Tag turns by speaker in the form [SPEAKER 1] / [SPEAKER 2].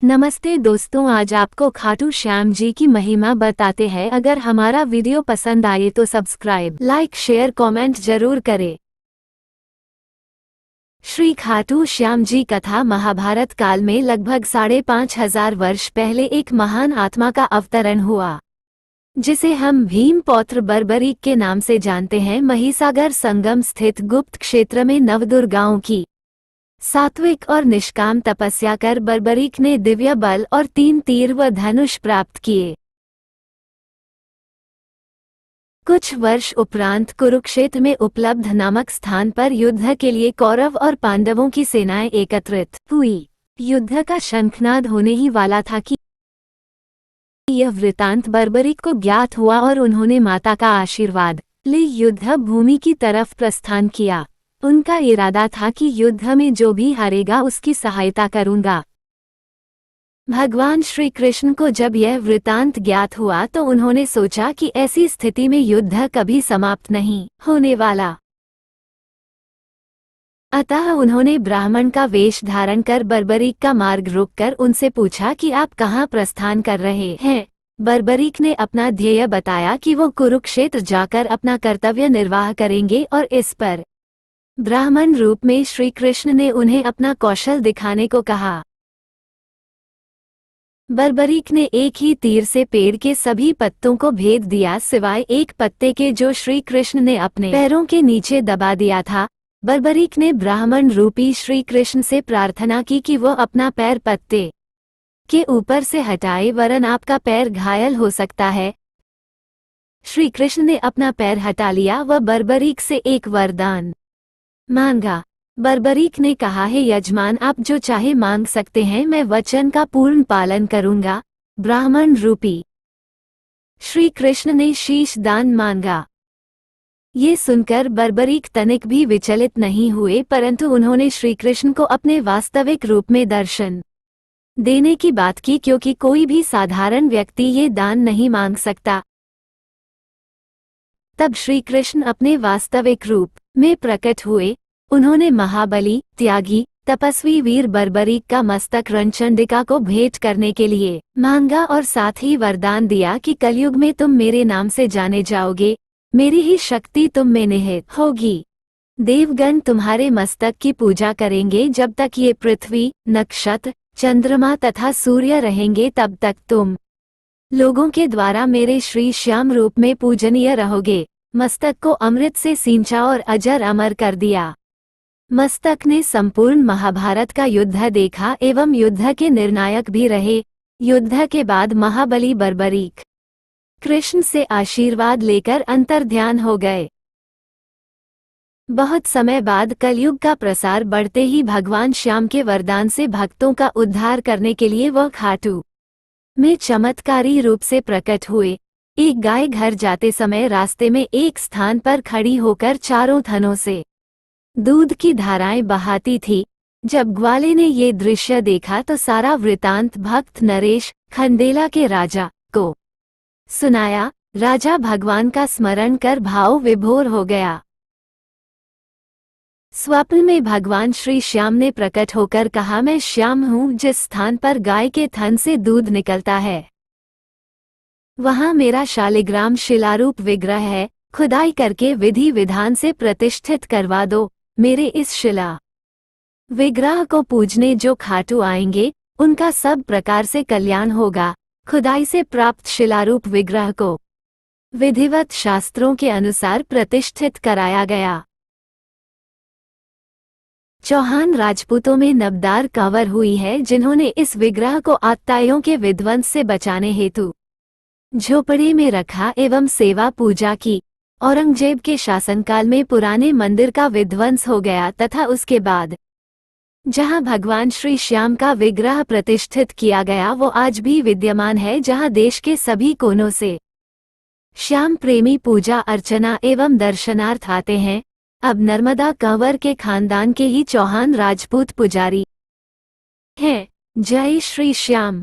[SPEAKER 1] नमस्ते दोस्तों, आज आपको खाटू श्याम जी की महिमा बताते हैं। अगर हमारा वीडियो पसंद आए तो सब्सक्राइब, लाइक, शेयर, कमेंट जरूर करें। श्री खाटू श्याम जी कथा महाभारत काल में लगभग 5,500 वर्ष पहले एक महान आत्मा का अवतरण हुआ, जिसे हम भीम पौत्र बर्बरीक के नाम से जानते हैं। महिसागर संगम स्थित गुप्त क्षेत्र में नवदुर्गाओं की सात्विक और निष्काम तपस्या कर बर्बरीक ने दिव्य बल और 3 तीर व धनुष प्राप्त किए। कुछ वर्ष उपरांत कुरुक्षेत्र में उपलब्ध नामक स्थान पर युद्ध के लिए कौरव और पांडवों की सेनाएं एकत्रित हुई। युद्ध का शंखनाद होने ही वाला था कि यह वृतांत बर्बरीक को ज्ञात हुआ और उन्होंने माता का आशीर्वाद ले युद्ध भूमि की तरफ प्रस्थान किया। उनका इरादा था कि युद्ध में जो भी हारेगा उसकी सहायता करूंगा। भगवान श्री कृष्ण को जब यह वृतांत ज्ञात हुआ तो उन्होंने सोचा कि ऐसी स्थिति में युद्ध कभी समाप्त नहीं होने वाला। अतः उन्होंने ब्राह्मण का वेश धारण कर बर्बरीक का मार्ग रोककर उनसे पूछा कि आप कहाँ प्रस्थान कर रहे हैं। बर्बरीक ने अपना ध्येय बताया कि वो कुरुक्षेत्र जाकर अपना कर्तव्य निर्वाह करेंगे और इस पर ब्राह्मण रूप में श्री कृष्ण ने उन्हें अपना कौशल दिखाने को कहा। बर्बरीक ने एक ही तीर से पेड़ के सभी पत्तों को भेद दिया, सिवाय एक पत्ते के जो श्री कृष्ण ने अपने पैरों के नीचे दबा दिया था। बर्बरीक ने ब्राह्मण रूपी श्री कृष्ण से प्रार्थना की कि वो अपना पैर पत्ते के ऊपर से हटाए, वरन आपका पैर घायल हो सकता है। श्री कृष्ण ने अपना पैर हटा लिया व बर्बरीक से एक वरदान मांगा। बर्बरीक ने कहा, हे यजमान, आप जो चाहे मांग सकते हैं, मैं वचन का पूर्ण पालन करूंगा। ब्राह्मण रूपी श्री कृष्ण ने शीश दान मांगा। ये सुनकर बर्बरीक तनिक भी विचलित नहीं हुए, परंतु उन्होंने श्री कृष्ण को अपने वास्तविक रूप में दर्शन देने की बात की, क्योंकि कोई भी साधारण व्यक्ति ये दान नहीं मांग सकता। तब श्री कृष्ण अपने वास्तविक रूप में प्रकट हुए। उन्होंने महाबली, त्यागी, तपस्वी वीर बर्बरीक का मस्तक रणचंडिका को भेंट करने के लिए मांगा और साथ ही वरदान दिया कि कलयुग में तुम मेरे नाम से जाने जाओगे, मेरी ही शक्ति तुम में निहित होगी। देवगण तुम्हारे मस्तक की पूजा करेंगे। जब तक ये पृथ्वी, नक्षत्र, चंद्रमा तथा सूर्य रहेंगे, तब तक तुम लोगों के द्वारा मेरे श्री श्याम रूप में पूजनीय रहोगे। मस्तक को अमृत से सींचा और अजर अमर कर दिया। मस्तक ने संपूर्ण महाभारत का युद्ध देखा एवं युद्ध के निर्णायक भी रहे। युद्ध के बाद महाबली बर्बरीक कृष्ण से आशीर्वाद लेकर अंतर्ध्यान हो गए। बहुत समय बाद कलयुग का प्रसार बढ़ते ही भगवान श्याम के वरदान से भक्तों का उद्धार करने के लिए वह खाटू में चमत्कारी रूप से प्रकट हुए। एक गाय घर जाते समय रास्ते में एक स्थान पर खड़ी होकर चारों थनों से दूध की धाराएं बहाती थी। जब ग्वाले ने ये दृश्य देखा तो सारा वृतांत भक्त नरेश, खंडेला के राजा को सुनाया। राजा भगवान का स्मरण कर भाव विभोर हो गया। स्वप्न में भगवान श्री श्याम ने प्रकट होकर कहा, मैं श्याम हूँ। जिस स्थान पर गाय के थन से दूध निकलता है वहाँ मेरा शालिग्राम शिलारूप विग्रह है। खुदाई करके विधि विधान से प्रतिष्ठित करवा दो। मेरे इस शिला विग्रह को पूजने जो खाटू आएंगे, उनका सब प्रकार से कल्याण होगा। खुदाई से प्राप्त शिलारूप विग्रह को विधिवत शास्त्रों के अनुसार प्रतिष्ठित कराया गया। चौहान राजपूतों में नबदार कंवर हुई है, जिन्होंने इस विग्रह को आत्ताइयों के विध्वंस से बचाने हेतु झोपड़ी में रखा एवं सेवा पूजा की। औरंगजेब के शासनकाल में पुराने मंदिर का विध्वंस हो गया तथा उसके बाद जहां भगवान श्री श्याम का विग्रह प्रतिष्ठित किया गया, वो आज भी विद्यमान है, जहां देश के सभी कोनों से श्याम प्रेमी पूजा अर्चना एवं दर्शनार्थ आते हैं। अब नर्मदा कंवर के खानदान के ही चौहान राजपूत पुजारी हैं। जय श्री श्याम।